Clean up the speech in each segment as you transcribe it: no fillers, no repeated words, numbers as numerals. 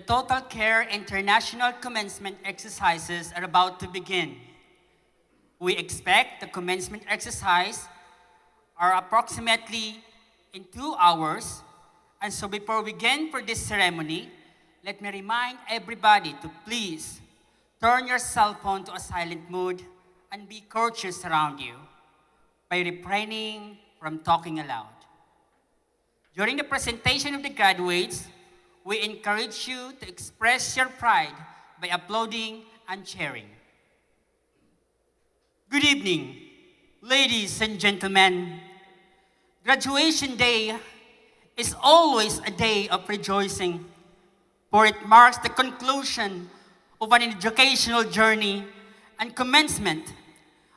Total Care International commencement exercises are about to begin. We expect the commencement exercise are approximately in 2 hours. And so before we begin for this ceremony, let me remind everybody to please turn your cell phone to a silent mode and be courteous around you by refraining from talking aloud. During the presentation of the graduates, we encourage you to express your pride by applauding and cheering. Good evening, ladies and gentlemen. Graduation day is always a day of rejoicing, for it marks the conclusion of an educational journey and commencement,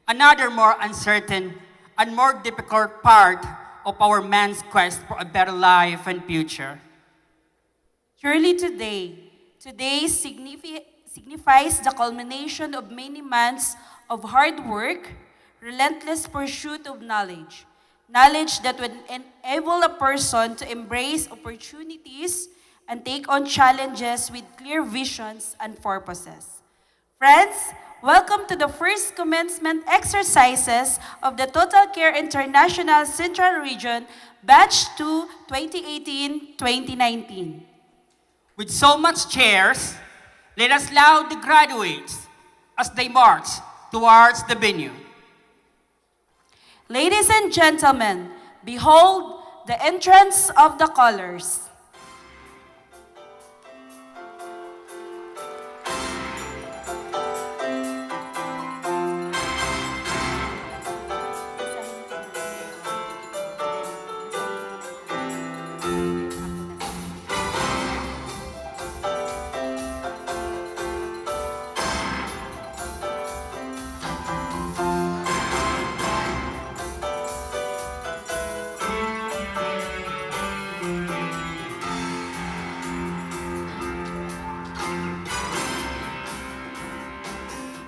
another more uncertain and more difficult part of our man's quest for a better life and future. Surely today signifies the culmination of many months of hard work, relentless pursuit of knowledge. Knowledge that would enable a person to embrace opportunities and take on challenges with clear visions and purposes. Friends, welcome to the first commencement exercises of the Total Care International Central Region Batch 2 2018-2019. With so much cheers, let us laud the graduates as they march towards the venue. Ladies and gentlemen, behold the entrance of the colors.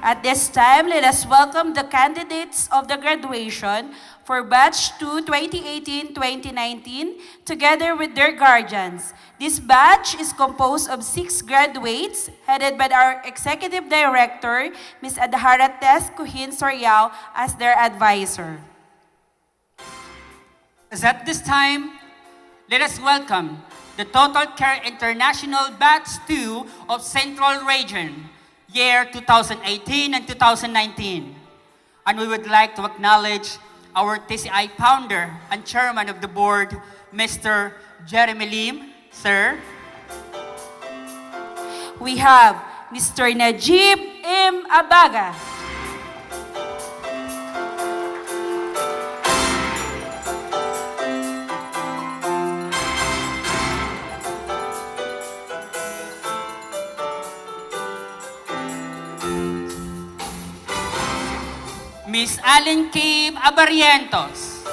At this time, let us welcome the candidates of the graduation for Batch 2 2018-2019 together with their guardians. This batch is composed of 6 graduates headed by our Executive Director, Ms. Adhara Tess Kuhin Soryao, as their advisor. As at this time, let us welcome the Total Care International Batch 2 of Central Region, year 2018 and 2019. And we would like to acknowledge our TCI founder and chairman of the board, Mr. Jeremy Lim. Sir. We have Mr. Najib M. Abaga. Miss Allen Cave Abarientos.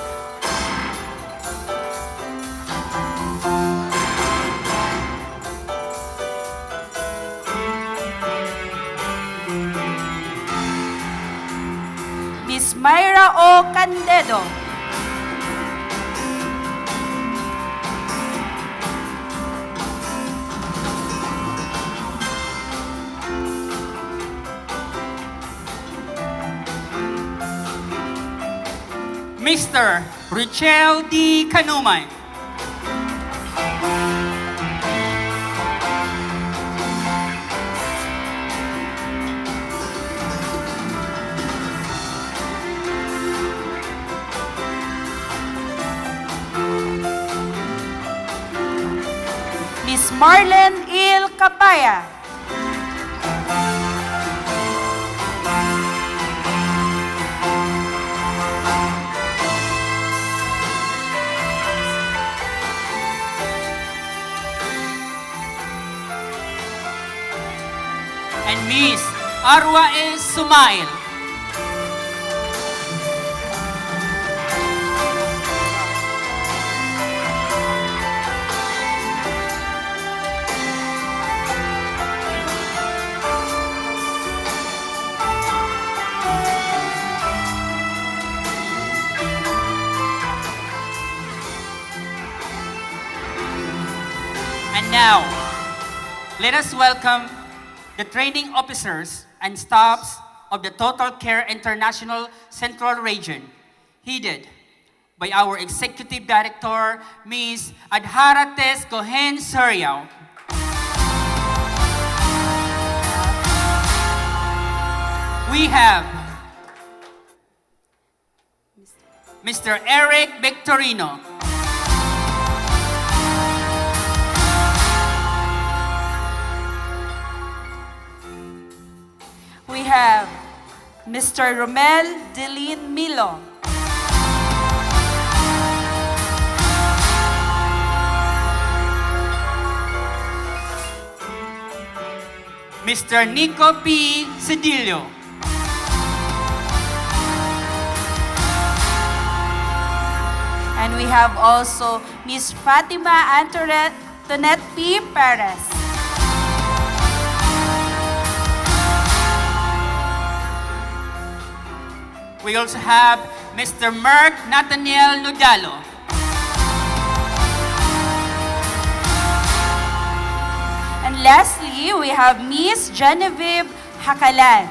Miss Myra O. Candedo. Mr. Richel D. Canumay. Miss Marlene Il Capaya. And Miss Arwa S. Sumail. And now, Let us welcome the training officers and staffs of the Total Care International Central Region, headed by our Executive Director, Ms. Adharates Cohen Suriao. We have Mr. Eric Victorino. We have Mr. Romel Delin Milo. Mr. Nico P. Cedillo. And we have also Miss Fatima Antoinette P. Perez. We also have Mr. Mark Nathaniel Nodalo. And lastly, we have Miss Genevieve Hakalan.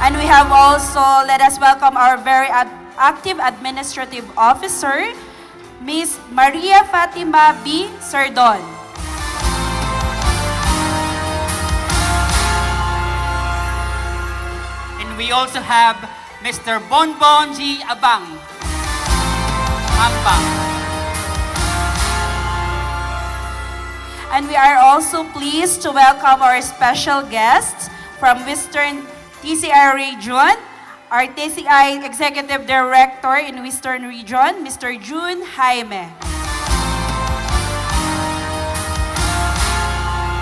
And we have also, let us welcome our very active administrative officer, Miss Maria Fatima B. Sardon. And we also have Mr. Bonbon G. Abang. Ambang. And we are also pleased to welcome our special guests from Western TCI Region, our TCI Executive Director in Western Region, Mr. June Jaime.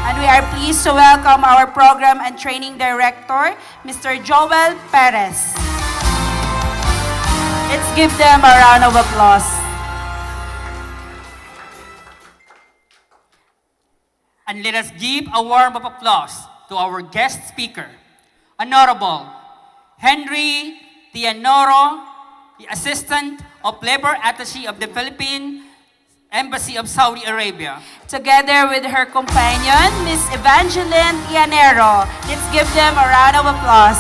And we are pleased to welcome our Program and Training Director, Mr. Joel Perez. Let's give them a round of applause. And let us give a warm of applause to our guest speaker, Honorable Henry Tianoro, the Assistant of Labor Attaché of the Philippine Embassy of Saudi Arabia. Together with her companion, Miss Evangeline Tianero. Let's give them a round of applause.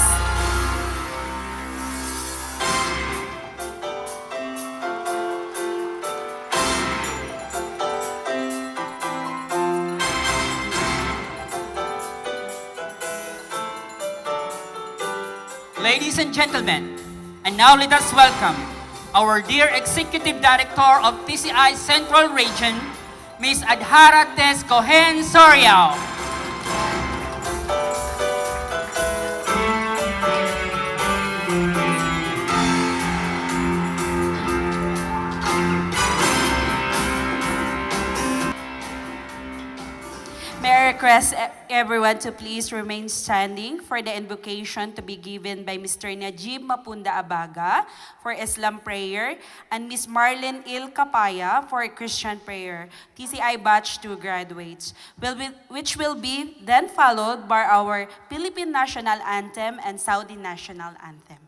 Ladies and gentlemen, and now let us welcome our dear Executive Director of TCI Central Region, Ms. Adharates Cohen Suriao. May I request everyone to please remain standing for the invocation to be given by Mr. Najib Mapunda Abaga for Islam prayer and Ms. Marlene Il Capaya for Christian prayer, TCI Batch 2 graduates, which will be then followed by our Philippine National Anthem and Saudi National Anthem.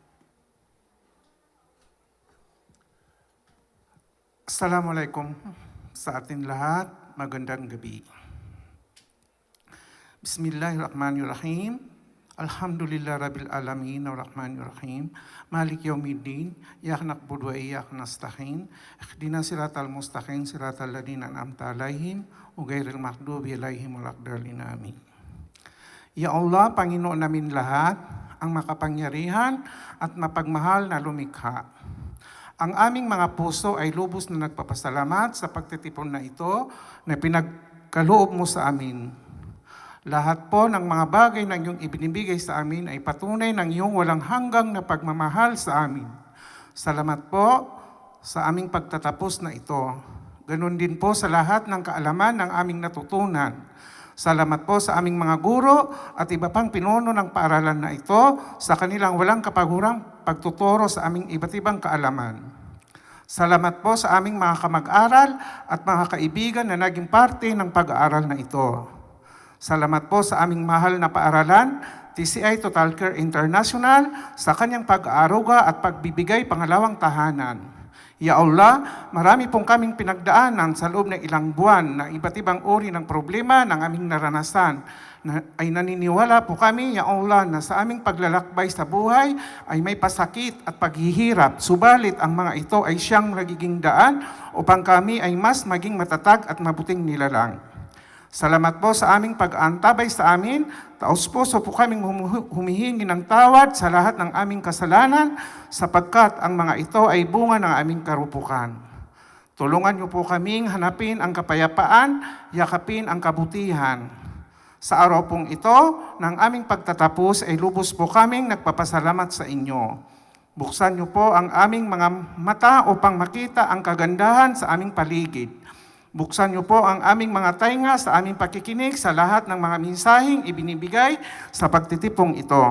Assalamualaikum sa ating lahat. Magandang gabi. Bismillahirrahmanirrahim. Alhamdulillah Rabbil Alamin Ar-Rahmanirrahim. Malik Yawmiddin. Iyyaka na'budu wa iyyaka nasta'in. Ihdina siratal mustaqim siratal ladzina an'amta 'alaihim ghairil maghdubi 'alaihim waladdallin. Amin. Ya Allah, Panginoon namin lahat, ang makapangyarihan at mapagmahal na lumikha. Ang aming mga puso ay lubos na nagpapasalamat sa pagtitipon na ito na pinagkaloob mo sa amin. Lahat po ng mga bagay na iyong ibinibigay sa amin ay patunay ng iyong walang hanggang na pagmamahal sa amin. Salamat po sa aming pagtatapos na ito. Ganon din po sa lahat ng kaalaman ng aming natutunan. Salamat po sa aming mga guro at iba pang pinuno ng paaralan na ito sa kanilang walang kapagurang pagtuturo sa aming iba't ibang kaalaman. Salamat po sa aming mga kamag-aral at mga kaibigan na naging parte ng pag-aaral na ito. Salamat po sa aming mahal na paaralan, TCI Total Care International, sa kanyang pag-aaruga at pagbibigay pangalawang tahanan. Ya Allah, marami pong kaming pinagdaanan sa loob ng ilang buwan na iba't ibang uri ng problema ng aming naranasan. Ay naniniwala po kami, Ya Allah, na sa aming paglalakbay sa buhay ay may pasakit at paghihirap. Subalit ang mga ito ay siyang nagiging daan upang kami ay mas maging matatag at mabuting nilalang. Salamat po sa aming pag-aantabay sa amin. Taos-puso po kaming humihingi ng tawad sa lahat ng aming kasalanan sapagkat ang mga ito ay bunga ng aming karupukan. Tulungan niyo po kaming hanapin ang kapayapaan, yakapin ang kabutihan. Sa araw pong ito, ng aming pagtatapos ay lubos po kaming nagpapasalamat sa inyo. Buksan niyo po ang aming mga mata upang makita ang kagandahan sa aming paligid. Buksan niyo po ang aming mga tainga sa aming pakikinig sa lahat ng mga mensaheng ibinibigay sa pagtitipong ito.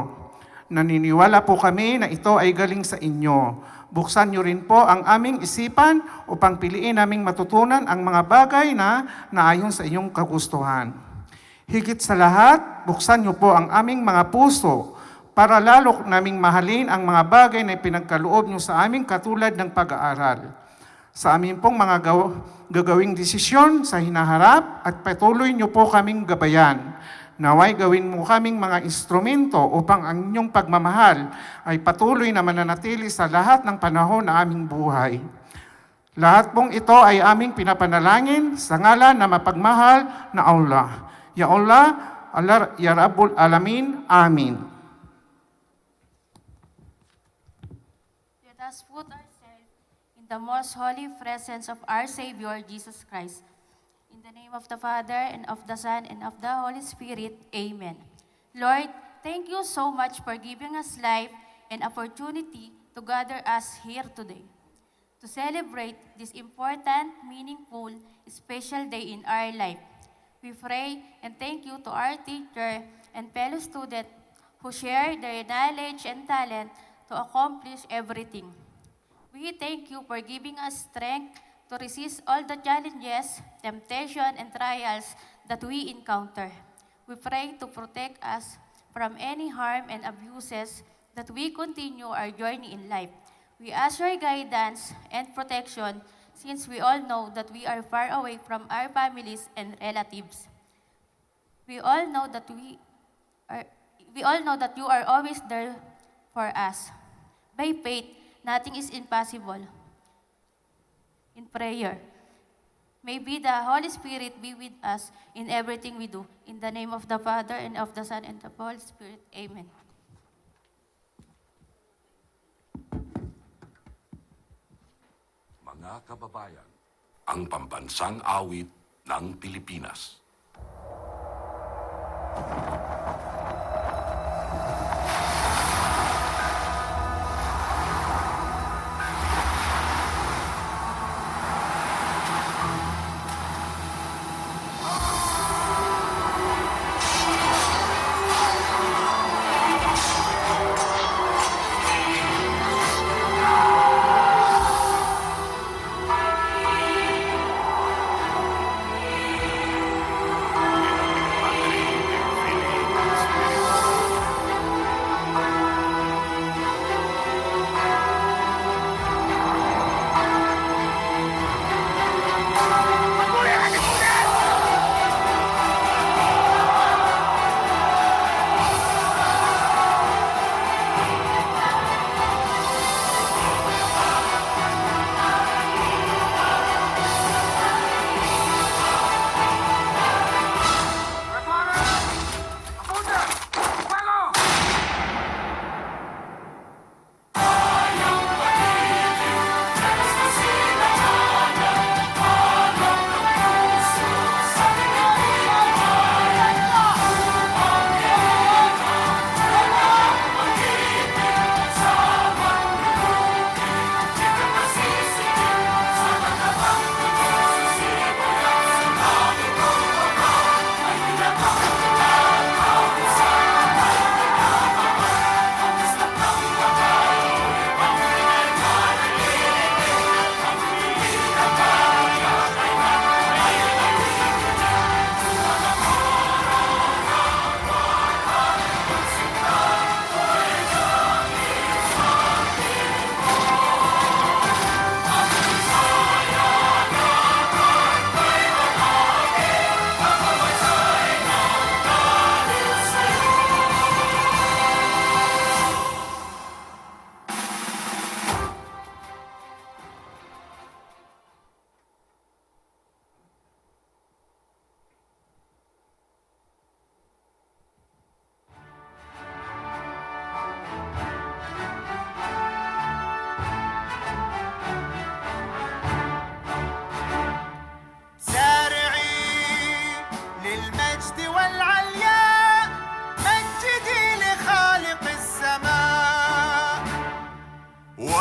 Naniniwala po kami na ito ay galing sa inyo. Buksan niyo rin po ang aming isipan upang piliin naming matutunan ang mga bagay na naayon sa inyong kagustuhan. Higit sa lahat, buksan niyo po ang aming mga puso para lalo naming mahalin ang mga bagay na pinagkaloob niyo sa aming katulad ng pag-aaral. Sa amin pong mga gagawing desisyon sa hinaharap at patuloy niyo po kaming gabayan. Naway gawin mo kaming mga instrumento upang ang inyong pagmamahal ay patuloy na mananatili sa lahat ng panahon na aming buhay. Lahat pong ito ay aming pinapanalangin sa ngalan na mapagmahal na Allah. Ya Allah, Ya Rabbul Alamin. Amin. Let us put ourselves in the most holy presence of our Savior, Jesus Christ. In the name of the Father, and of the Son, and of the Holy Spirit. Amen. Lord, thank you so much for giving us life and opportunity to gather us here today to celebrate this important, meaningful, special day in our life. We pray and thank you to our teacher and fellow students who share their knowledge and talent to accomplish everything. We thank you for giving us strength to resist all the challenges, temptation, and trials that we encounter. We pray to protect us from any harm and abuses that we continue our journey in life. We ask your guidance and protection since we all know that we are far away from our families and relatives. We all know that you are always there for us. By faith, nothing is impossible. In prayer, may the Holy Spirit be with us in everything we do. In the name of the Father, and of the Son, and of the Holy Spirit. Amen. Mga kababayan, ang pambansang awit ng Pilipinas.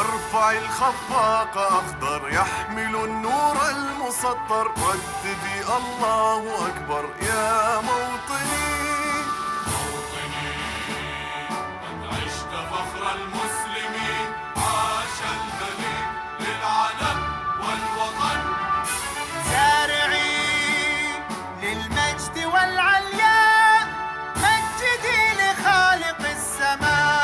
وارفع الخفاق أخضر يحمل النور المسطر رددي الله أكبر يا موطني عشت فخر المسلمين عاش الملك للعلم والوطن سارعي للمجد والعلياء مجدي لخالق السماء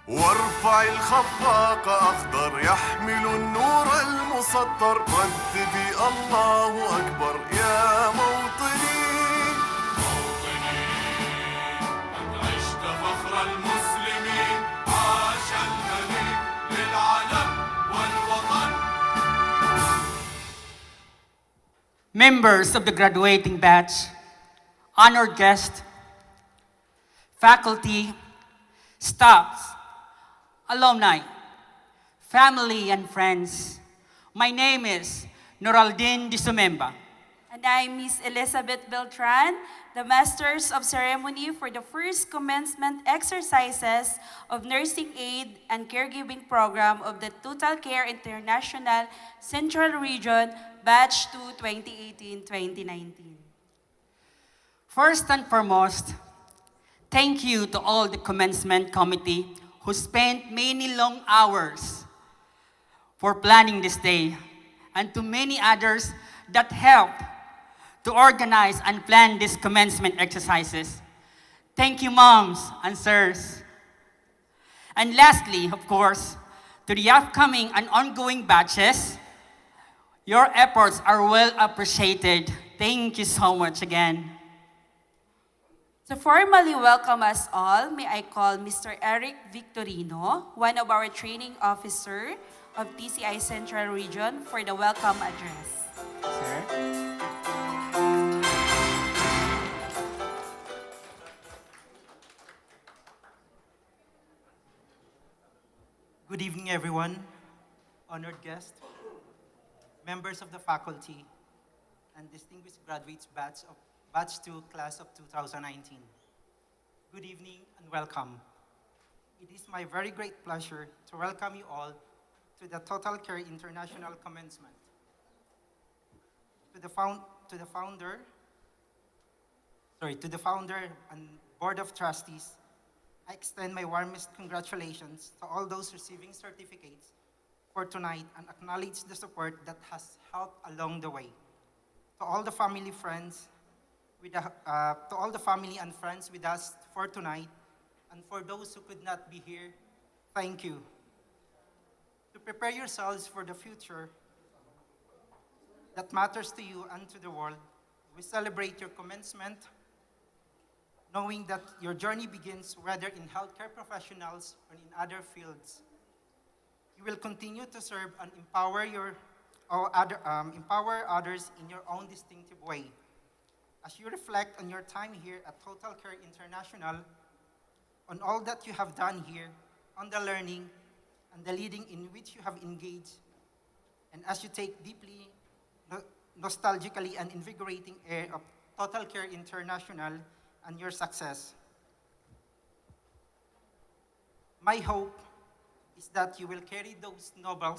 وارفع الخفاق أخضر يحمل النور المسطر رددي الله أكبر يا موطني عشت فخر المسلمين عاش الملك للعلم والوطن Members of the graduating batch, honored guests, faculty, staffs, alumni, family, and friends. My name is Noraldin Disumemba. And I'm Miss Elizabeth Beltran, the Masters of Ceremony for the first commencement exercises of Nursing Aid and Caregiving Program of the Total Care International Central Region, Batch 2, 2018-2019. First and foremost, thank you to all the commencement committee who spent many long hours for planning this day, and to many others that helped to organize and plan these commencement exercises. Thank you, moms and sirs. And lastly, of course, to the upcoming and ongoing batches, your efforts are well appreciated. Thank you so much again. To formally welcome us all, may I call Mr. Eric Victorino, one of our training officer of TCI Central Region, for the welcome address. Sir? Good evening, everyone, honored guests, members of the faculty, and distinguished graduates batch 2, class of 2019. Good evening and welcome. It is my very great pleasure to welcome you all to the Total Care International Commencement. To the founder and Board of Trustees, I extend my warmest congratulations to all those receiving certificates for tonight and acknowledge the support that has helped along the way. To all the family and friends with us for tonight, and for those who could not be here, thank you. To prepare yourselves for the future that matters to you and to the world, we celebrate your commencement, knowing that your journey begins whether in healthcare professionals or in other fields. You will continue to serve and empower others in your own distinctive way. As you reflect on your time here at Total Care International, on all that you have done here, on the learning and the leading in which you have engaged, and as you take deeply, nostalgically and invigorating air of Total Care International and your success. My hope is that you will carry those noble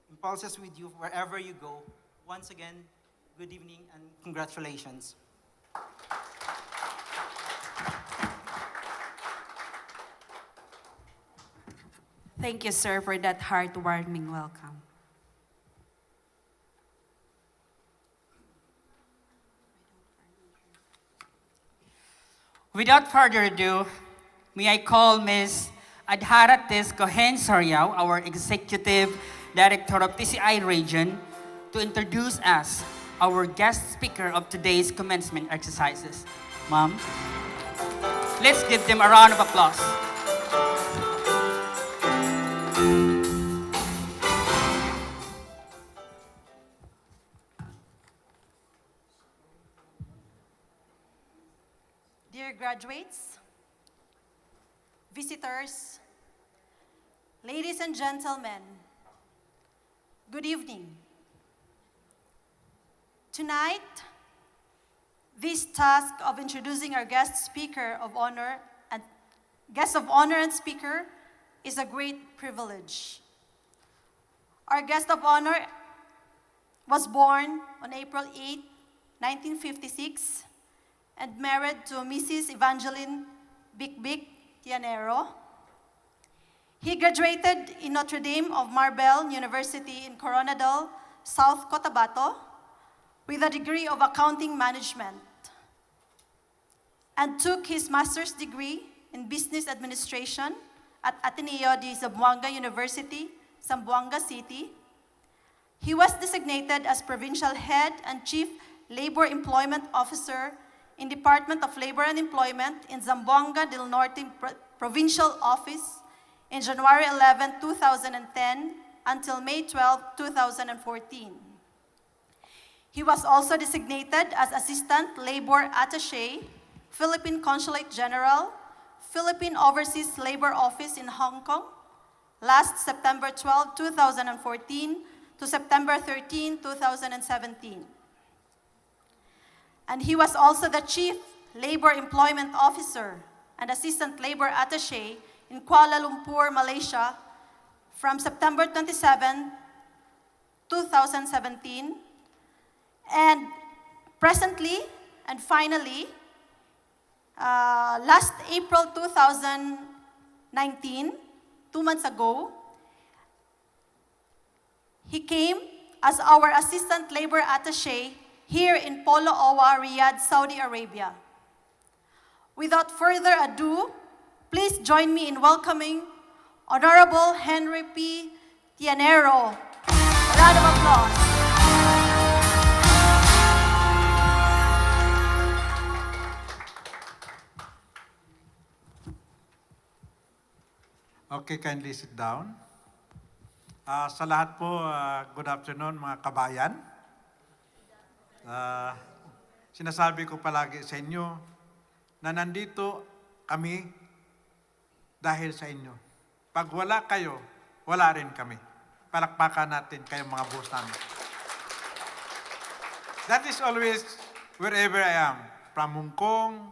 impulses with you wherever you go. Once again, good evening and congratulations. Thank you, sir, for that heartwarming welcome. Without further ado, may I call Ms. Adharates Cohen Sariao, our Executive Director of TCI Region, to introduce us, our guest speaker of today's commencement exercises. Ma'am, let's give them a round of applause. Dear graduates, visitors, ladies and gentlemen, good evening. Tonight, this task of introducing our guest of honor and speaker is a great privilege. Our guest of honor was born on April 8, 1956, and married to Mrs. Evangeline Bikbik Tianero. He graduated in Notre Dame of Marbelle University in Coronadal, South Cotabato, with a degree of accounting management, and took his master's degree in business administration at Ateneo de Zamboanga University, Zamboanga City. He was designated as provincial head and chief labor employment officer in Department of Labor and Employment in Zamboanga del Norte Provincial Office in January 11, 2010 until May 12, 2014. He was also designated as Assistant Labor Attaché, Philippine Consulate General, Philippine Overseas Labor Office in Hong Kong, last September 12, 2014 to September 13, 2017. And he was also the Chief Labor Employment Officer and Assistant Labor Attaché in Kuala Lumpur, Malaysia, from September 27, 2017, and presently and finally, last April 2019, 2 months ago, he came as our Assistant Labor Attaché here in Polo Owa, Riyadh, Saudi Arabia. Without further ado, please join me in welcoming Honorable Henry P. Tianero. A round of applause. Okay, kindly sit down. Sa lahat po, good afternoon mga kabayan. Sinasabi ko palagi sa inyo na nandito kami dahil sa inyo. Pag wala kayo, wala rin kami. Palakpakan natin kayong mga boss namin. That is always wherever I am. From Hong Kong,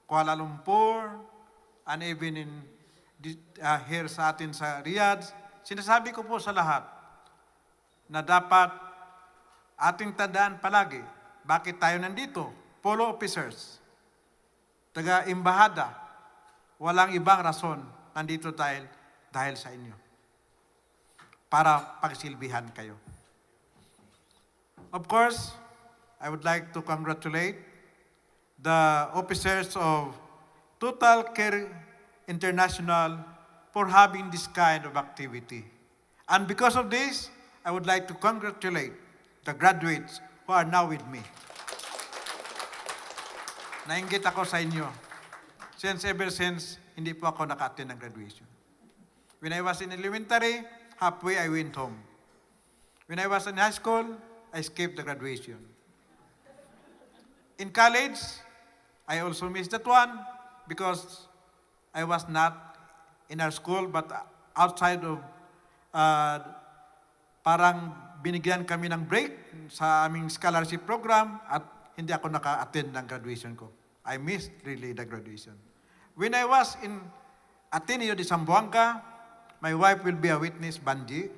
Kuala Lumpur, and even in here sa atin sa Riyadh, sinasabi ko po sa lahat na dapat ating tandaan palagi bakit tayo nandito. Polo officers, taga-imbahada, walang ibang rason nandito dahil sa inyo. Para pagsilbihan kayo. Of course, I would like to congratulate the officers of Total Care International for having this kind of activity. And because of this, I would like to congratulate the graduates who are now with me. Nainggit ako sa inyo. Ever since, hindi po ako naka-attend ng graduation. When I was in elementary, halfway I went home. When I was in high school, I skipped the graduation. In college, I also missed that one because I was not in our school but outside of, parang binigyan kami ng break sa aming scholarship program at hindi ako naka-attend ng graduation ko. I missed really the graduation. When I was in Ateneo de Zamboanga, my wife will be a witness, Banji.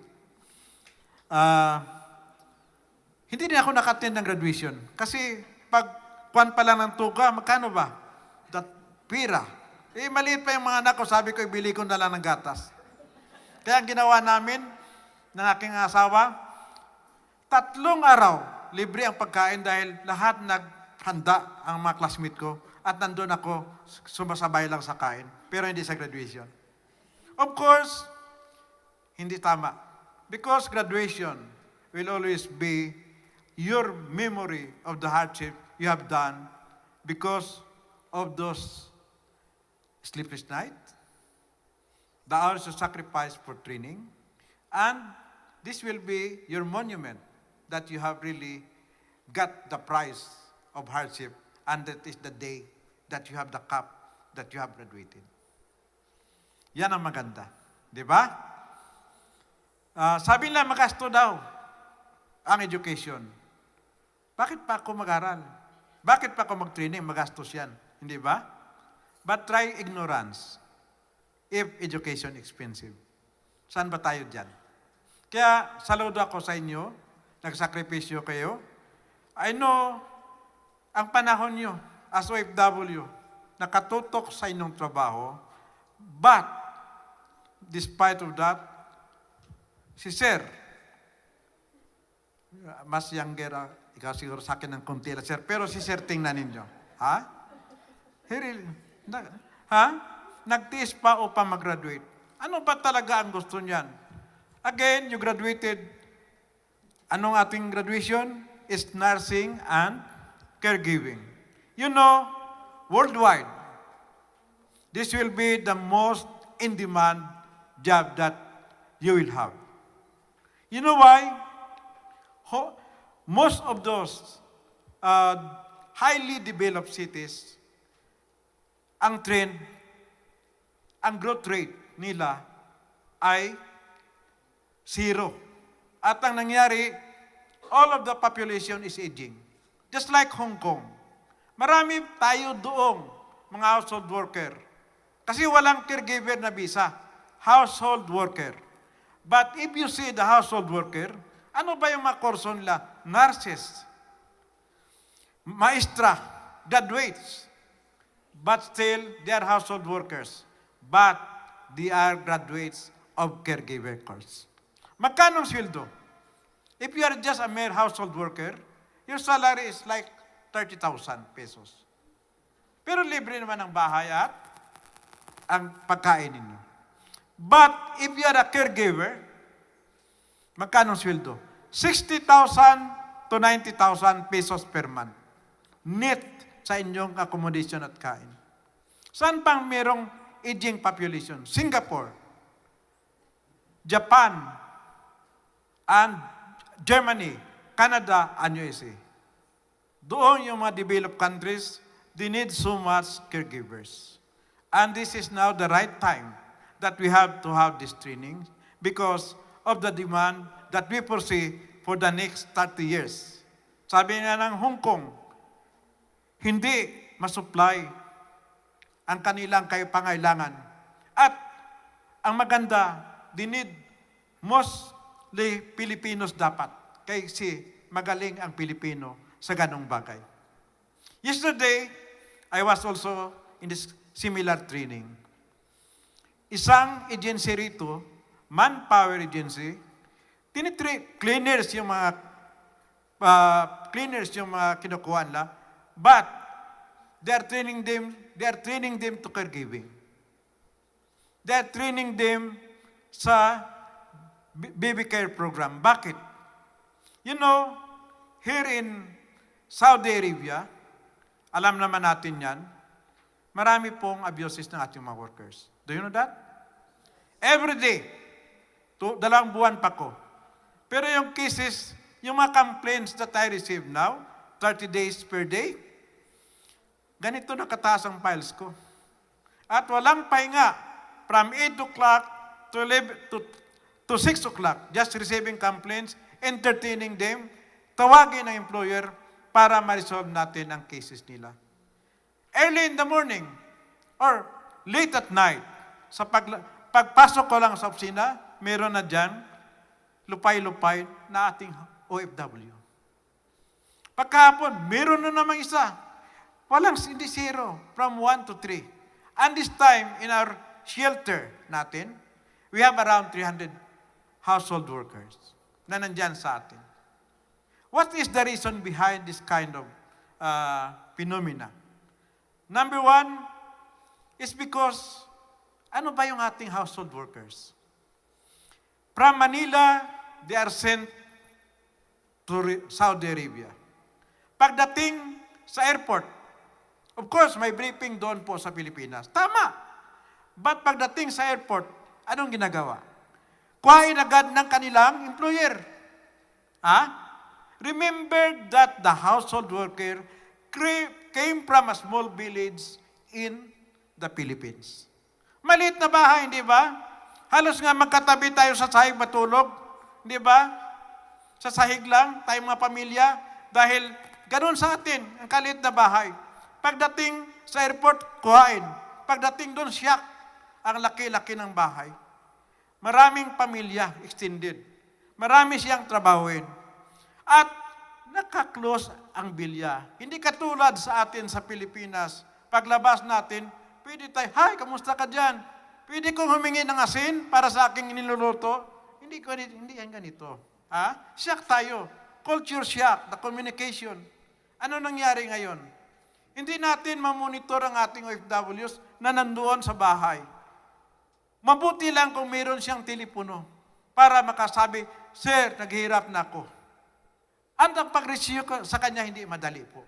Hindi din ako naka-attend ng graduation kasi pag kuwan pa lang ng tuga, magkano ba? That pira. Maliit pa yung mga anak ko, sabi ko, ibili ko na lang ng gatas. Kaya ang ginawa namin ng aking asawa, 3 araw, libre ang pagkain dahil lahat naghanda ang mga classmate ko at nandun ako, sumasabay lang sa kain, pero hindi sa graduation. Of course, hindi tama. Because graduation will always be your memory of the hardship you have done because of those sleepless nights, the hours of sacrifice for training, and this will be your monument that you have really got the price of hardship, and that is the day that you have the cup that you have graduated. Yan ang maganda. Di ba? Sabi nila magasto daw ang education. Bakit pa ako mag-aral? Bakit pa ako mag-training? Magastos yan. Hindi ba? But try ignorance. if education expensive. Saan ba tayo dyan? Kaya saludo ako sa inyo, nagsakripisyo kayo. I know, ang panahon nyo as OFW, nakatutok sa inyong trabaho, but despite of that, si Sir, mas younger, ikaw siguro sa akin ng konti lang, Sir, pero si Sir tingnan ninyo. Ha? Nagtiis pa o pa mag-graduate. Ano ba talaga ang gusto niyan? Again, you graduated. Anong ating graduation? Is nursing and caregiving. You know, worldwide, this will be the most in-demand job that you will have. You know why? Most of those highly developed cities, ang trend, ang growth rate nila ay zero. At ang nangyari, all of the population is aging. Just like Hong Kong. Marami tayo doong mga household worker. Kasi walang caregiver na visa. Household worker. But if you see the household worker, ano ba yung mga kurso nila? Nurses, maestra, graduates. But still, they are household workers. But they are graduates of caregiver course. Magkano ang sweldo? If you are just a mere household worker, your salary is like 30,000 pesos. Pero libre naman ang bahay at ang pagkain ninyo. But if you are a caregiver, magkano ang sweldo? 60,000 to 90,000 pesos per month. Net sa inyong accommodation at kain. Saan pang merong aging population? Singapore, Japan, and Germany, Canada, and USA. Doon yung mga developed countries, they need so much caregivers. And this is now the right time that we have to have this training because of the demand that we foresee for the next 30 years. Sabi nga ng Hong Kong, hindi masupply ang kanilang pangailangan. At ang maganda, they need mostly Filipinos dapat. Kasi magaling ang Pilipino sa ganong bagay. Yesterday, I was also in this similar training. Isang agency rito, manpower agency, cleaners yung mga kinukuha nila, but they are training them to caregiving. They are training them sa baby care program. Bakit? You know, here in Saudi Arabia, alam naman natin yan, marami pong abuses ng ating mga workers. Do you know that? Every day, 2 buwan pa ko. Pero yung cases, yung mga complaints that I receive now, 30 days per day, ganito nakataas ang files ko. At walang pahinga from 8 o'clock to 6 o'clock, just receiving complaints, entertaining them, tawagin ng employer para ma-resolve natin ang cases nila. Early in the morning or late at night, sa pagpasok ko lang sa opisina, meron na dyan, lupay-lupay na ating OFW. Pagkahapon, meron na namang isa. Walang hindi zero, from 1 to 3. And this time, in our shelter natin, we have around 300 household workers na nandyan sa atin. What is the reason behind this kind of phenomena? Number one is because, ano ba yung ating household workers? From Manila, they are sent to Saudi Arabia. Pagdating sa airport, of course, may briefing doon po sa Pilipinas. Tama. But pagdating sa airport, anong ginagawa? Kuhain agad ng kanilang employer. Remember that the household worker came from a small village in the Philippines. Maliit na bahay, di ba? Halos nga magkatabi tayo sa sahig matulog, di ba? Sa sahig lang, tayong mga pamilya, dahil ganun sa atin, ang kaliit na bahay. Pagdating sa airport, kuhain. Pagdating doon, siyak. ang laki-laki ng bahay. Maraming pamilya extended. Marami siyang trabahuin. At nakaklose ang bilya. Hindi katulad sa atin sa Pilipinas. Paglabas natin, pwede tayo, "Hi, kamusta ka dyan? Pwede kong humingi ng asin para sa aking niluluto?" Hindi yan ganito. Shock tayo. Culture shock, the communication. Ano nangyari ngayon? Hindi natin mamonitor ang ating OFWs na nandoon sa bahay. Mabuti lang kung meron siyang telepono para makasabi, "Sir, naghihirap na ako." At ang pag-rescue sa kanya hindi madali po.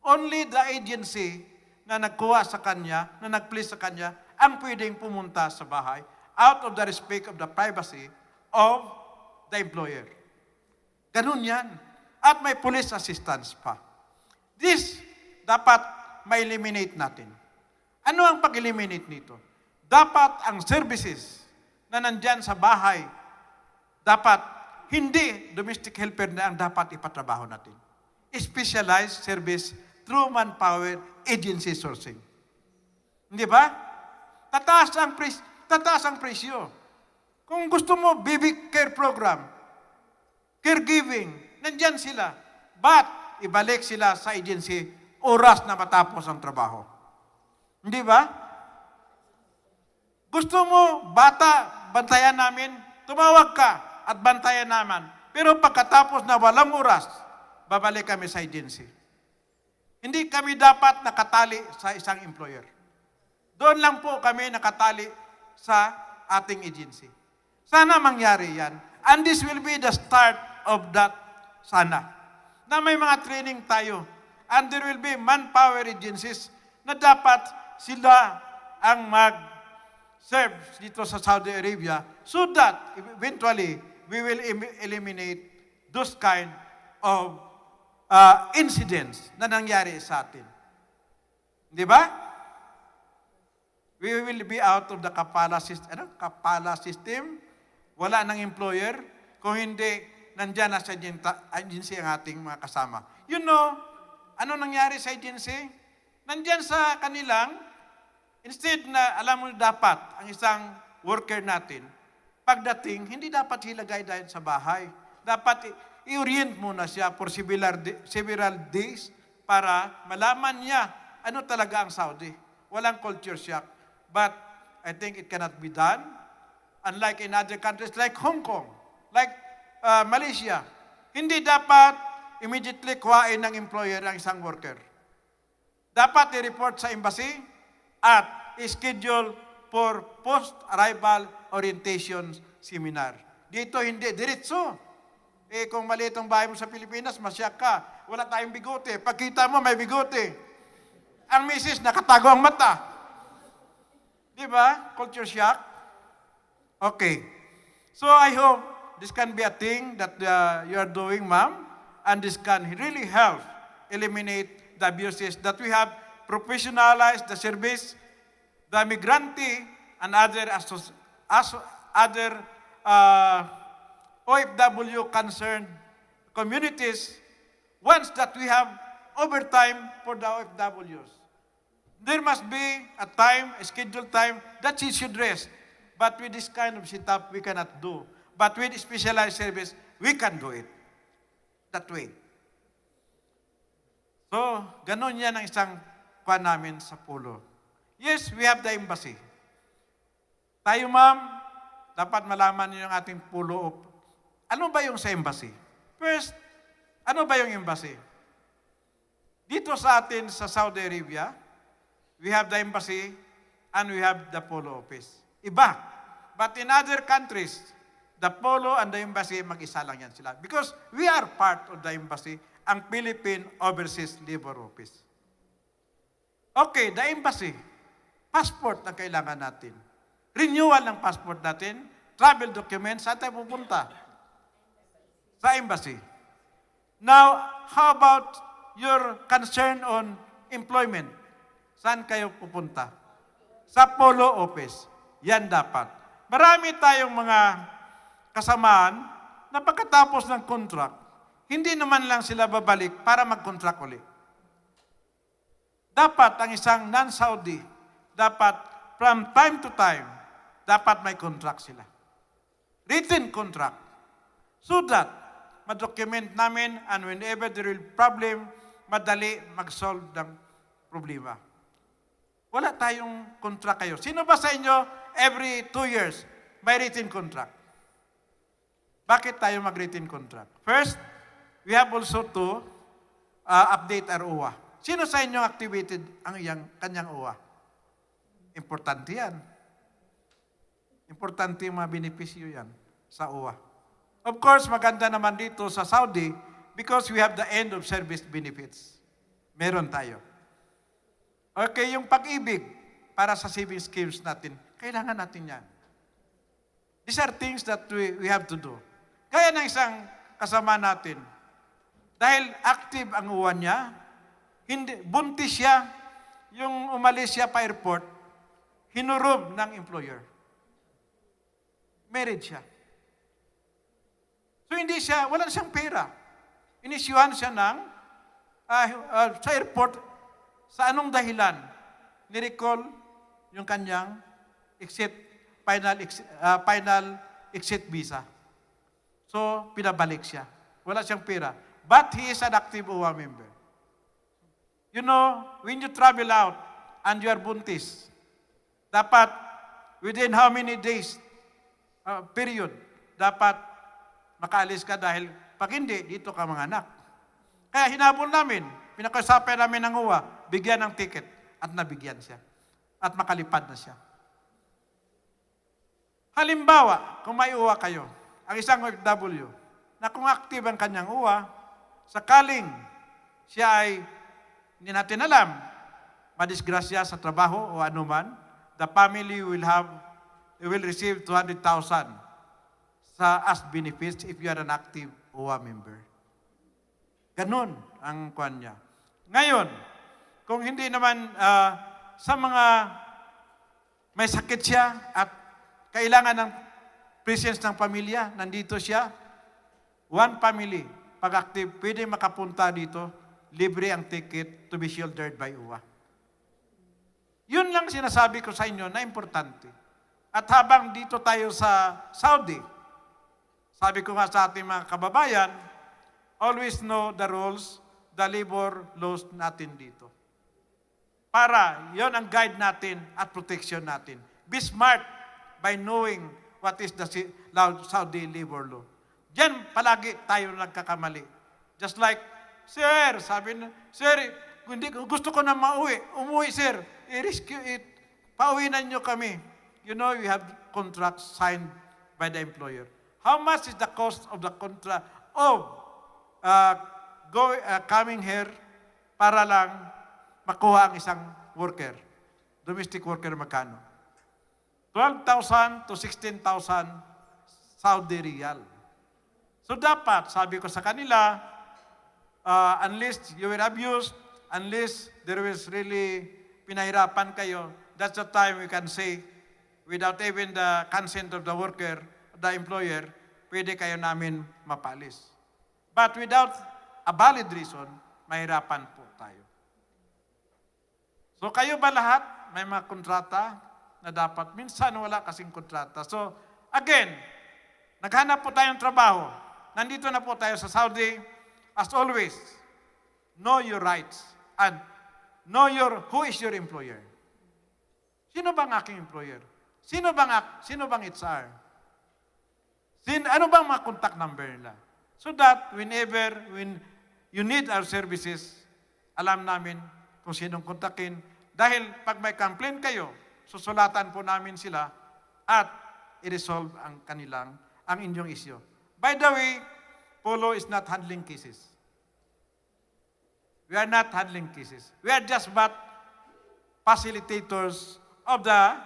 Only the agency na nagkuha sa kanya, na nag-place sa kanya, ang pwedeng pumunta sa bahay out of the respect of the privacy of the employer. Ganun yan. At may police assistance pa. This dapat ma-eliminate natin. Ano ang pag-eliminate nito? Dapat ang services na nandyan sa bahay, dapat hindi domestic helper na ang dapat ipatrabaho natin. Specialized service through manpower agency sourcing. Hindi ba? Tataas ang presyo. Kung gusto mo, baby care program, caregiving, nandyan sila. But, ibalik sila sa agency oras na matapos ang trabaho. Hindi ba? Gusto mo, bata, bantayan namin, tumawag ka at bantayan naman. Pero pagkatapos na walang oras, babalik kami sa agency. Hindi kami dapat nakatali sa isang employer. Doon lang po kami nakatali sa ating agency. Sana mangyari yan. And this will be the start of that sana. Na may mga training tayo. And there will be manpower agencies na dapat sila ang mag-serve dito sa Saudi Arabia so that eventually we will eliminate those kind of incidents na nangyari sa atin. Di ba? We will be out of the kapala system. Wala ng employer. Kung hindi, nandyan na sa agency ang ating mga kasama. You know, ano nangyari sa agency? Nandyan sa kanilang, instead na alam mo dapat ang isang worker natin, pagdating, hindi dapat ilagay dahil sa bahay. Dapat i-orient muna siya for several days para malaman niya ano talaga ang Saudi. Walang culture shock. But I think it cannot be done. Unlike in other countries like Hong Kong, like Malaysia, hindi dapat immediately kuhain ng employer ang isang worker. Dapat i-report sa embassy at i-schedule for post-arrival orientation seminar. Dito hindi, diretso. Kung maliit ang bahay mo sa Pilipinas, masyak ka. Wala tayong bigote. Pagkita mo, may bigote. Ang misis, nakatago ang mata. Di ba? Culture shock. Okay. So I hope this can be a thing that you are doing, ma'am, and this can really help eliminate the abuses that we have professionalized the service, the migrante and other OFW concerned communities once that we have overtime for the OFWs. There must be a time, a scheduled time, that she should rest. But with this kind of setup, we cannot do. But with specialized service, we can do it. That way. So, ganun yan ang isang kwan namin sa Polo. Yes, we have the embassy. Tayo, ma'am, dapat malaman niyo yung ating Polo. Ano ba yung sa embassy? First, ano ba yung embassy? Dito sa atin sa Saudi Arabia, we have the embassy and we have the Polo office. Iba. But in other countries, the Polo and the embassy, mag-isa lang yan sila. Because we are part of the embassy, ang Philippine Overseas Labor Office. Okay, the embassy. Passport ang kailangan natin. Renewal ng passport natin. Travel documents, saan tayo pupunta? Sa embassy. Now, how about your concern on employment? Saan kayo pupunta? Sa Polo Office. Yan dapat. Marami tayong mga kasamaan na pagkatapos ng contract, hindi naman lang sila babalik para mag-contract ulit. Dapat ang isang non-Saudi, dapat from time to time, dapat may contract sila. Written contract. So that, ma-document namin and whenever there will problem, madali mag-solve ng problema. Wala tayong contract kayo. Sino ba sa inyo, every 2 years, may written contract? Bakit tayo mag-written contract? First, we have also to update our OWA. Sino sa inyo activated ang kanyang OWA? Importante yan. Importante yung mga benepisyo yan sa OWA. Of course, maganda naman dito sa Saudi because we have the end of service benefits. Meron tayo. Okay, yung pag-ibig para sa saving schemes natin, kailangan natin yan. These are things that we have to do. Kaya ng isang kasama natin, dahil active ang uwan niya, buntis siya, yung umalis siya pa airport, hinurob ng employer. Married siya. So hindi siya, wala siyang pera. Inisyuhan siya ng, sa airport, sa anong dahilan, nirecall yung kanyang final exit visa. So, pinabalik siya. Wala siyang pera. But he is an active OWA member. You know, when you travel out and you are buntis, dapat within how many days, period, dapat makaalis ka dahil pag hindi, dito ka mga anak. Kaya hinabol namin, pinakasapan namin ng OWA, bigyan ng ticket at nabigyan siya. At makalipad na siya. Halimbawa, kung may OWA kayo, ang isang OFW, na kung active ang kanyang OWA, sakaling siya ay hindi natin alam, madisgrasya sa trabaho o anuman, the family will receive 200,000 as benefits if you are an active OWA member. Ganun ang kwan niya. Ngayon, kung hindi naman sa mga may sakit siya at kailangan ng presence ng pamilya, nandito siya, one family, pag active, pwede makapunta dito, libre ang ticket to be shouldered by OWA. Yun lang sinasabi ko sa inyo na importante. At habang dito tayo sa Saudi, sabi ko nga sa ating mga kababayan, always know the rules, the labor laws natin dito. Para yon ang guide natin at protection natin. Be smart by knowing what is the Saudi labor law. Diyan palagi tayo nagkakamali. Just like, sir, sabi na, sir, gusto ko na umuwi, sir, i-rescue it, pauwinan nyo kami. You know, you have contracts signed by the employer. How much is the cost of the contract of coming here para lang makuha ang isang worker, domestic worker magkano? 12,000 to 16,000 Saudi Riyal. So dapat, sabi ko sa kanila, unless you were abused, unless there was really pinahirapan kayo, that's the time we can say, without even the consent of the worker, the employer, pwede kayo namin mapalis. But without a valid reason, mahirapan po tayo. So kayo ba lahat, may mga kontrata na dapat? Minsan wala kasing kontrata. So again, naghanap po tayong trabaho. Nandito na po tayo sa Saudi. As always, know your rights and know who is your employer. Sino bang aking employer? Sino bang HR? Ano bang mga contact number nila? So that when you need our services, alam namin kung sinong kontakin. Dahil pag may complaint kayo, susulatan po namin sila at i-resolve ang inyong issue. By the way, Polo is not handling cases. We are not handling cases. We are just but facilitators of the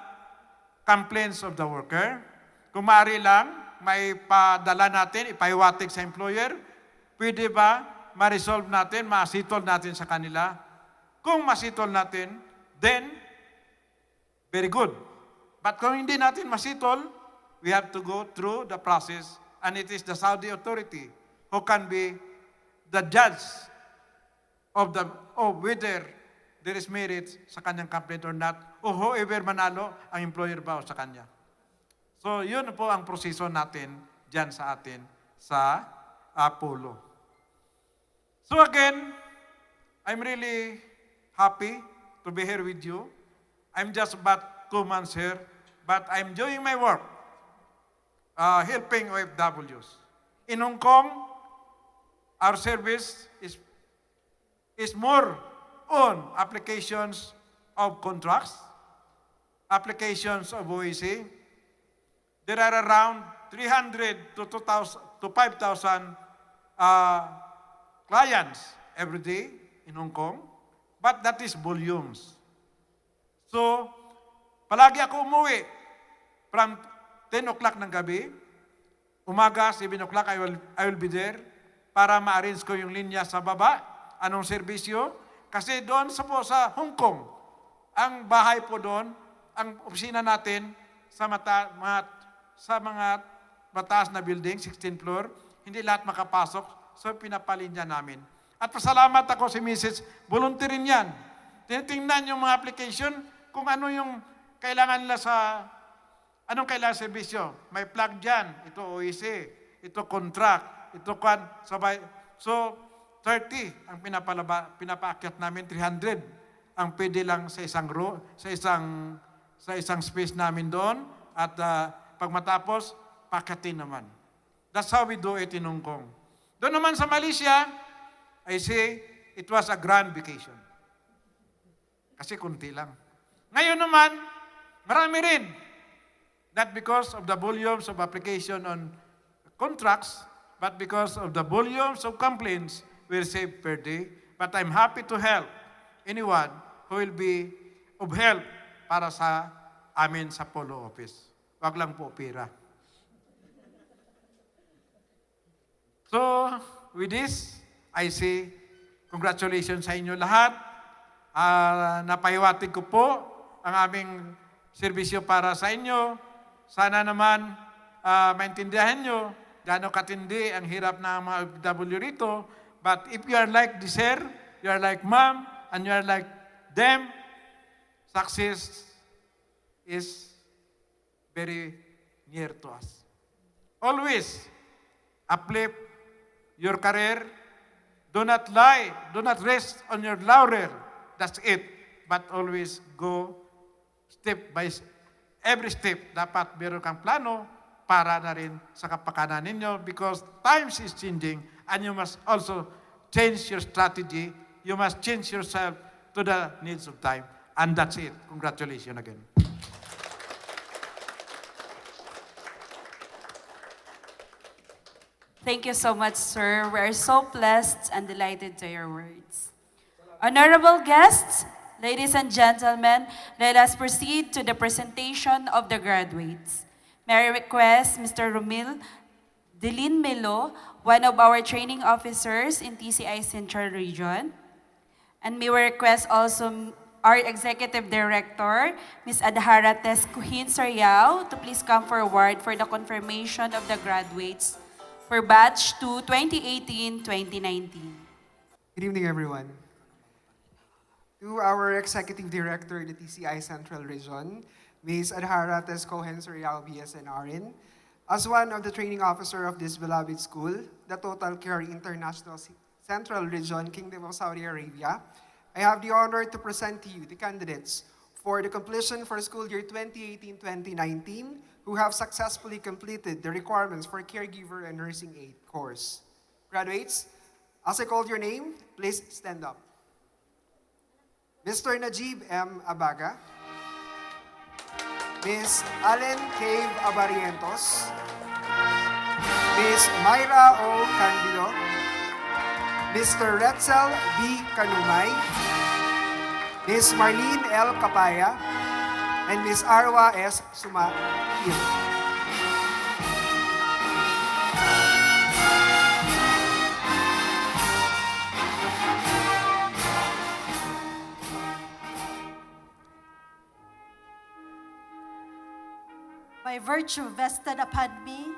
complaints of the worker. Kung maaari lang, may padala natin, ipahiwatig sa employer, pwede ba ma-resolve natin, ma-settle natin sa kanila? Kung ma-settle natin, then, very good. But kung hindi natin ma-settle, we have to go through the process, and it is the Saudi authority who can be the judge of whether there is merit sa kanyang complaint or not, o whoever manalo, ang employer ba o sa kanya. So, yun po ang proseso natin dyan sa atin sa polo. So again, I'm really happy to be here with you. I'm just about 2 months here, but I'm doing my work, helping OFWs. In Hong Kong, our service is more on applications of contracts, applications of OEC. There are around 300 to 2,000 to 5,000 clients every day in Hong Kong, but that is volumes. So, palagi ako umuwi from 10 o'clock ng gabi, umaga, 7 o'clock, I will be there para ma-arrange ko yung linya sa baba, anong serbisyo. Kasi doon sa Hong Kong, ang bahay po doon, ang opisina natin sa mga mataas na building, 16th floor, hindi lahat makapasok, so pinapalinya namin. At pasalamat ako si Mrs. Volunteerin yan. Tinitingnan yung mga application kung ano yung kailangan nila anong kailangan serbisyo. May plug dyan, ito OEC, ito contract, ito sabay. So, 30 ang pinapaakyat namin, 300 ang pwede lang sa isang row, sa isang space namin doon. At pag matapos, pakatin naman. That's how we do it in Hong Kong. Doon naman sa Malaysia, I say, it was a grand vacation. Kasi kunti lang. Ngayon naman, marami rin. Not because of the volumes of application on contracts, but because of the volumes of complaints we receive per day. But I'm happy to help anyone who will be of help para sa amin sa Polo Office. Wag lang po pira. So, with this, I say, congratulations sa inyo lahat. Napahiwatig ko po ang aming serbisyo para sa inyo. Sana naman maintindihan nyo gaano katindi ang hirap ng mga OFW rito. But if you are like this sir, you are like ma'am, and you are like them, success is very near to us. Always uplift your career. Do not lie. Do not rest on your laurel. That's it. But always go step by every step. Dapat meron kang plano para na rin sa kapakanan ninyo because times is changing and you must also change your strategy. You must change yourself to the needs of time. And that's it. Congratulations again. Thank you so much, sir. We are so blessed and delighted to your words. Honorable guests, ladies and gentlemen, let us proceed to the presentation of the graduates. May I request Mr. Romil Delin Melo, one of our training officers in TCI Central Region. And may we request also our Executive Director, Ms. Adhara Tescuhin Sariao, to please come forward for the confirmation of the graduates for Batch 2 2018-2019. Good evening, everyone. To our Executive Director of the TCI Central Region, Ms. Adhara Tescuhin Sariao, BSNRN, as one of the training officer of this beloved school, the Total Care International Central Region, Kingdom of Saudi Arabia, I have the honor to present to you the candidates for the completion for school year 2018-2019 who have successfully completed the requirements for caregiver and nursing aid course. Graduates, as I called your name, please stand up. Mr. Najib M. Abaga, Ms. Allen Cave Abarientos, Ms. Myra O. Candido, Mr. Retzel B. Kanumay, Ms. Marlene L. Capaya, and Ms. Arwa S. Sumail. By virtue vested upon me,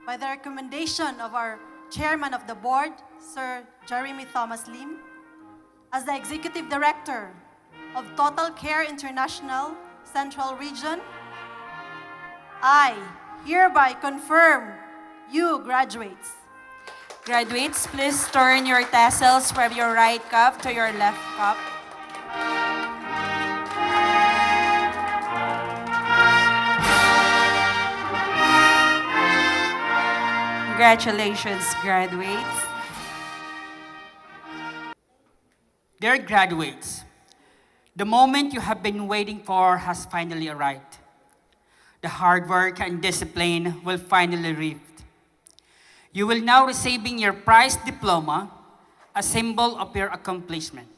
by the recommendation of our Chairman of the Board, Sir Jeremy Thomas Lim, as the Executive Director of Total Care International Central Region, I hereby confirm you graduates. Graduates, please turn your tassels from your right cuff to your left cuff. Congratulations, graduates. Dear graduates, the moment you have been waiting for has finally arrived. The hard work and discipline will finally reap. You will now receiving your prized diploma, a symbol of your accomplishment.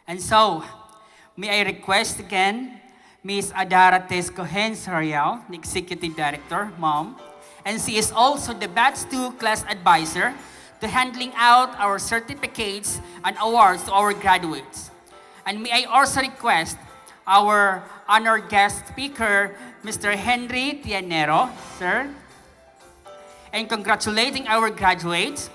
And so, may I request again, Ms. Adara Tescohen Sariao, the Executive Director, Mom, and she is also the Batch 2 Class Advisor to handling out our certificates and awards to our graduates. And may I also request our honored guest speaker, Mr. Henry Tianero, sir. And congratulating our graduates,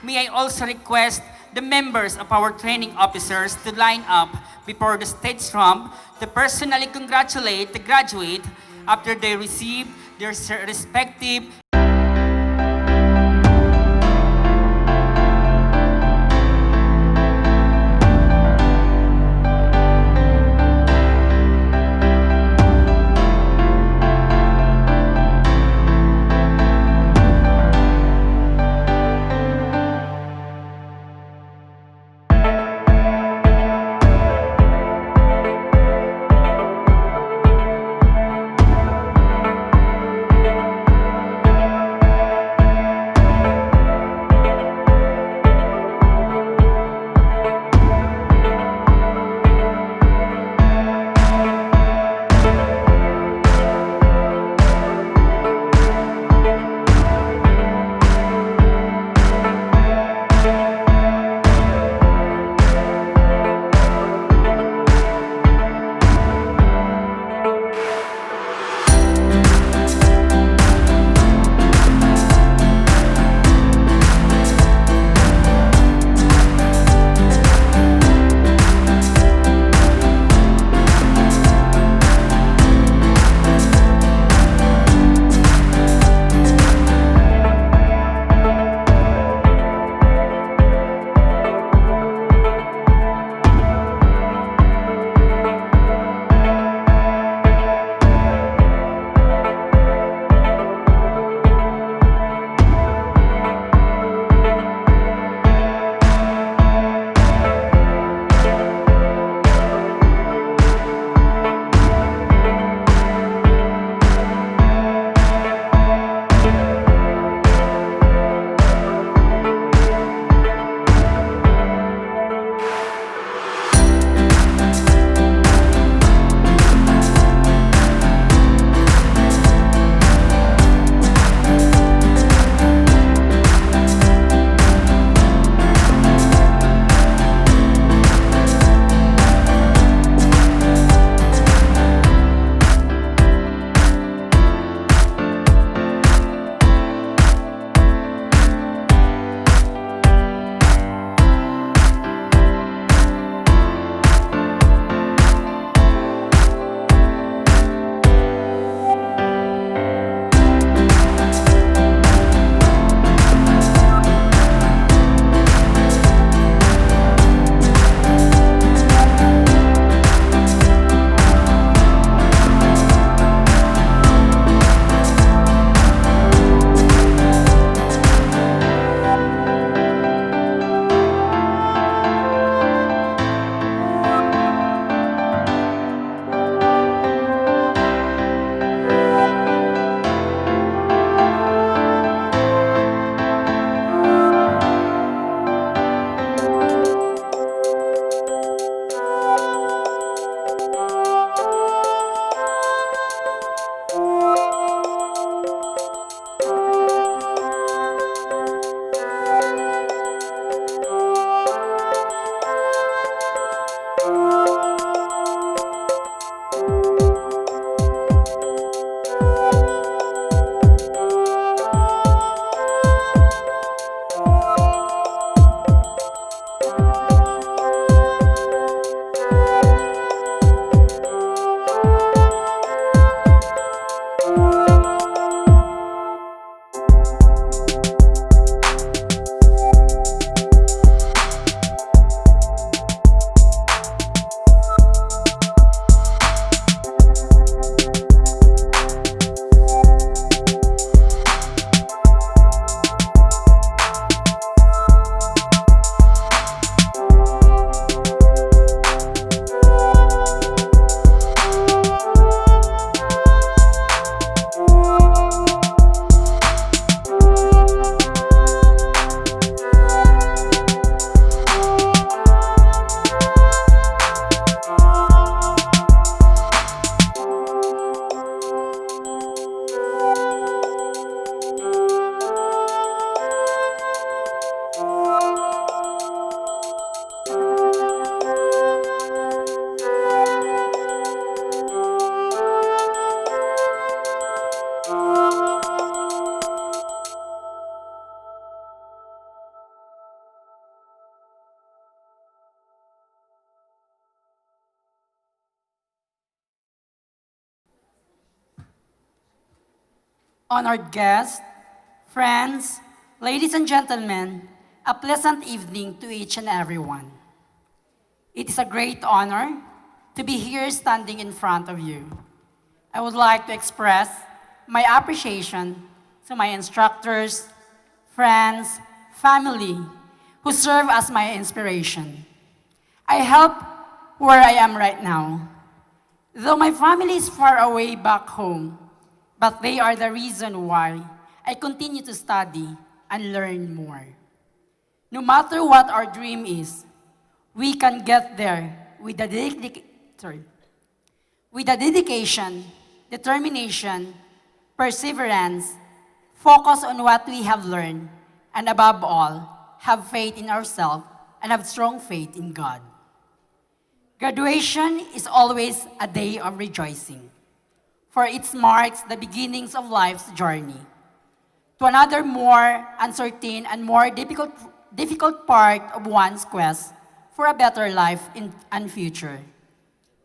may I also request the members of our training officers to line up before the stage ramp to personally congratulate the graduate after they receive their respective honored guests, friends, ladies and gentlemen, a pleasant evening to each and everyone. It is a great honor to be here standing in front of you. I would like to express my appreciation to my instructors, friends, family, who serve as my inspiration. I help where I am right now. Though my family is far away back home, but they are the reason why I continue to study and learn more. No matter what our dream is, we can get there with the dedication, determination, perseverance, focus on what we have learned, and above all, have faith in ourselves and have strong faith in God. Graduation is always a day of rejoicing, for it marks the beginnings of life's journey to another more uncertain and more difficult part of one's quest for a better life and future.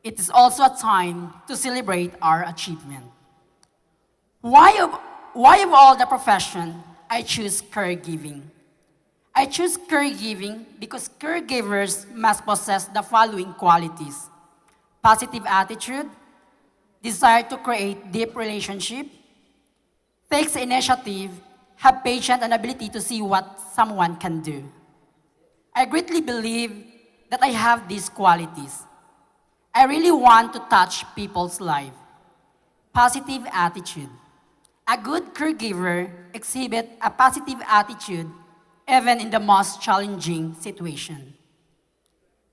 It is also a time to celebrate our achievement. Why of all the profession, I choose caregiving? I choose caregiving because caregivers must possess the following qualities: positive attitude, desire to create deep relationship, takes initiative, have patience and ability to see what someone can do. I greatly believe that I have these qualities. I really want to touch people's life. Positive attitude. A good caregiver exhibits a positive attitude even in the most challenging situation.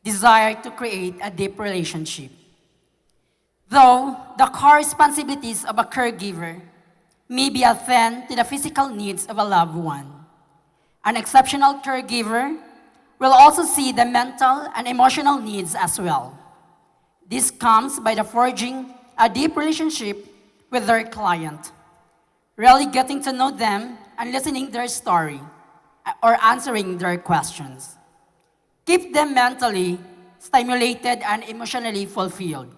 Desire to create a deep relationship. Though the core responsibilities of a caregiver may be attend to the physical needs of a loved one, an exceptional caregiver will also see the mental and emotional needs as well. This comes by the forging a deep relationship with their client, really getting to know them and listening their story or answering their questions. Keep them mentally stimulated and emotionally fulfilled.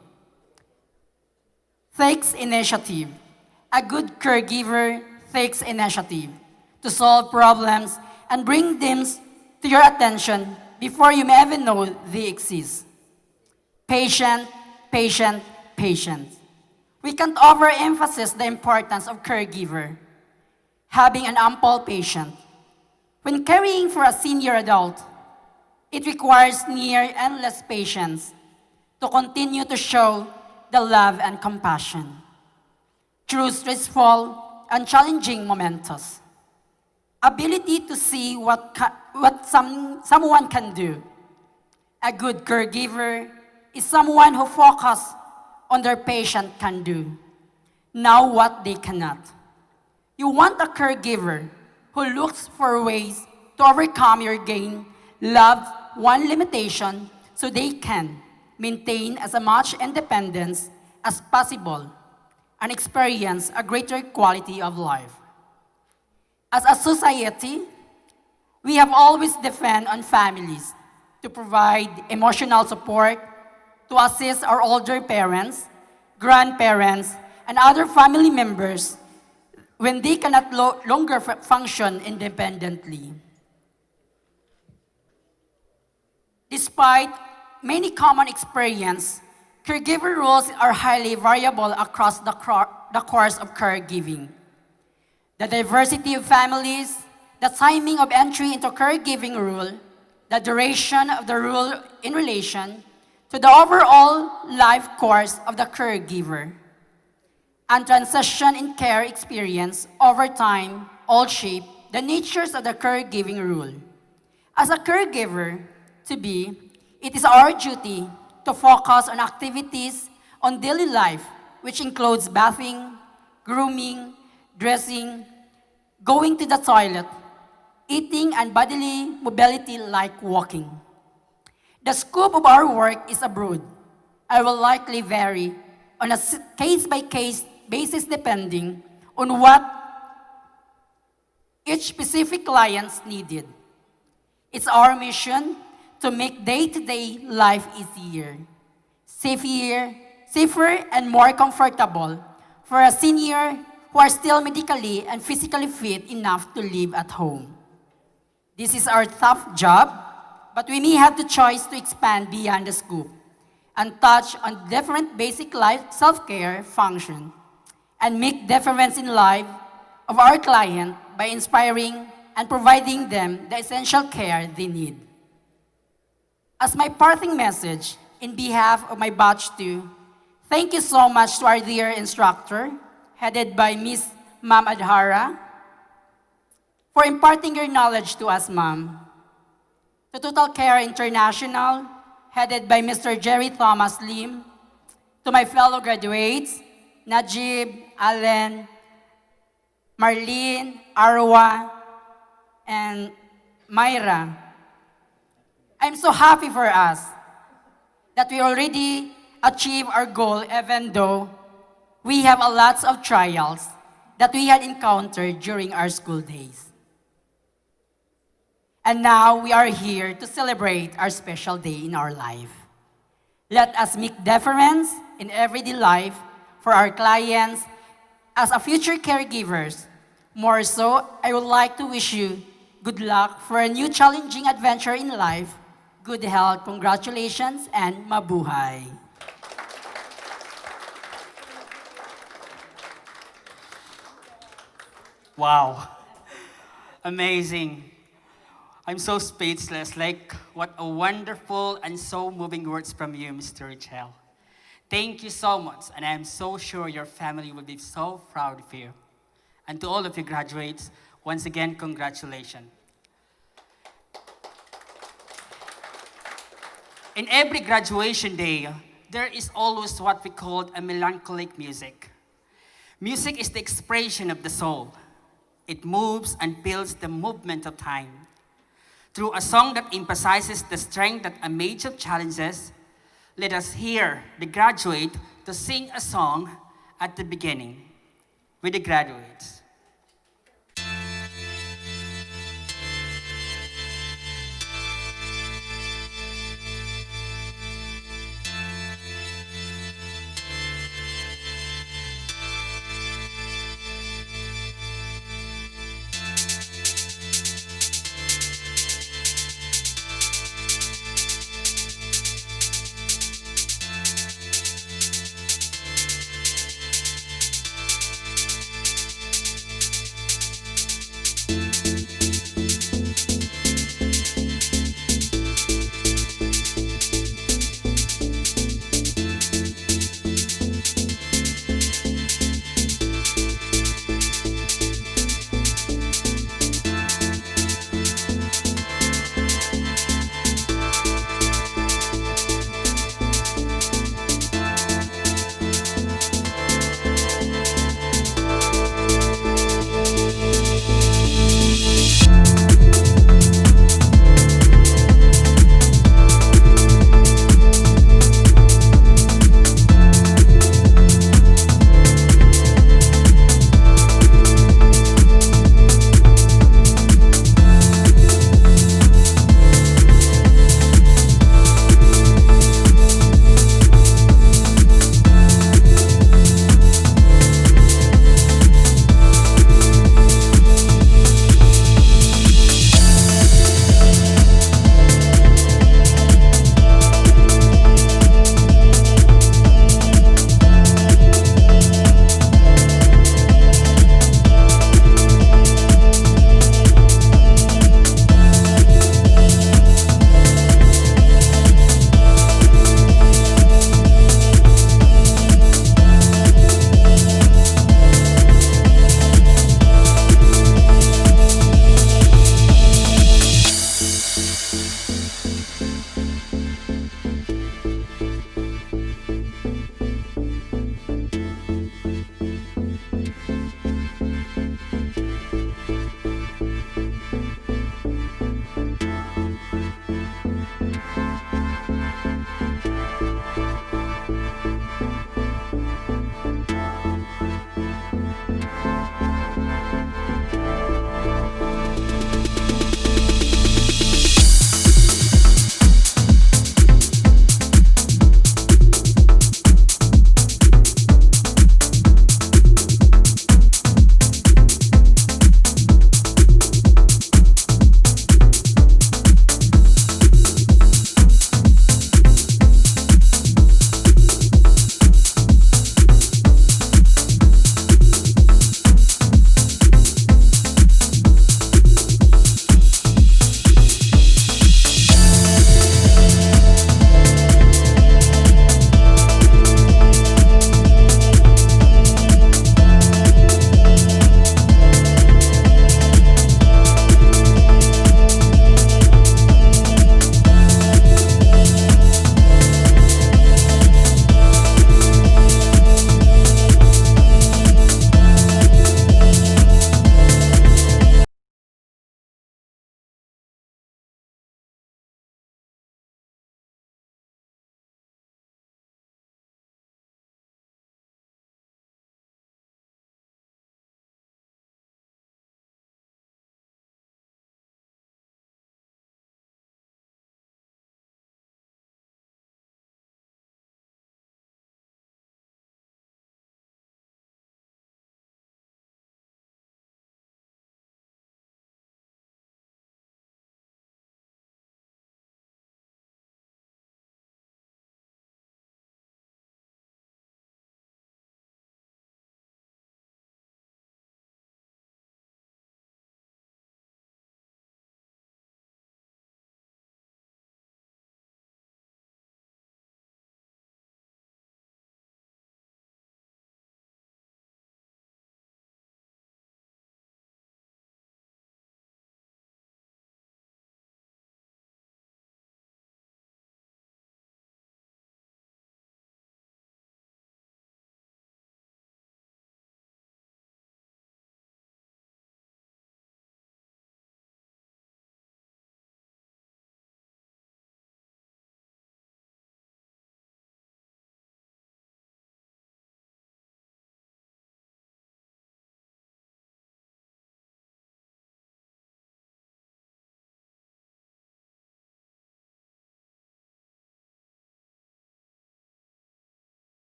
Takes initiative. A good caregiver takes initiative to solve problems and bring them to your attention before you may even know they exist. Patient, patient, patient. We can't overemphasize the importance of caregiver. Having an ample patient. When caring for a senior adult, it requires near endless patience to continue to show the love and compassion through stressful and challenging momentos. Ability to see what someone can do. A good caregiver is someone who focuses on their patient can do, now what they cannot. You want a caregiver who looks for ways to overcome your gain, love, one limitation so they can maintain as much independence as possible and experience a greater quality of life. As a society, we have always depended on families to provide emotional support, to assist our older parents, grandparents, and other family members when they cannot longer function independently. Despite many common experience, caregiver roles are highly variable across the course of caregiving. The diversity of families, the timing of entry into caregiving role, the duration of the role in relation to the overall life course of the caregiver, and transition in care experience over time all shape the natures of the caregiving role. As a caregiver, it is our duty to focus on activities on daily life, which includes bathing, grooming, dressing, going to the toilet, eating, and bodily mobility like walking. The scope of our work is broad and will likely vary on a case-by-case basis depending on what each specific client's needed. It's our mission to make day-to-day life easier, safer, and more comfortable for a senior who are still medically and physically fit enough to live at home. This is our tough job, but we may have the choice to expand beyond the scope and touch on different basic life self-care function and make difference in life of our client by inspiring and providing them the essential care they need. As my parting message, in behalf of my batch 2, thank you so much to our dear instructor, headed by Ms. Ma'am Adhara, for imparting your knowledge to us, ma'am. To Total Care International, headed by Mr. Jerry Thomas Lim. To my fellow graduates, Najib, Allen, Marlene, Arwa, and Myra. I'm so happy for us that we already achieved our goal, even though we have a lots of trials that we had encountered during our school days. And now we are here to celebrate our special day in our life. Let us make difference in everyday life for our clients as a future caregivers. More so, I would like to wish you good luck for a new challenging adventure in life, good health, congratulations, and mabuhay. Wow. Amazing. I'm so speechless. Like, what a wonderful and so moving words from you, Mr. Richel. Thank you so much, and I'm so sure your family will be so proud of you. And to all of you graduates, once again, congratulations. In every graduation day, there is always what we call a melancholic music. Music is the expression of the soul. It moves and builds the movement of time. Through a song that emphasizes the strength that amidst of challenges, let us hear the graduate to sing a song at the beginning with the graduates.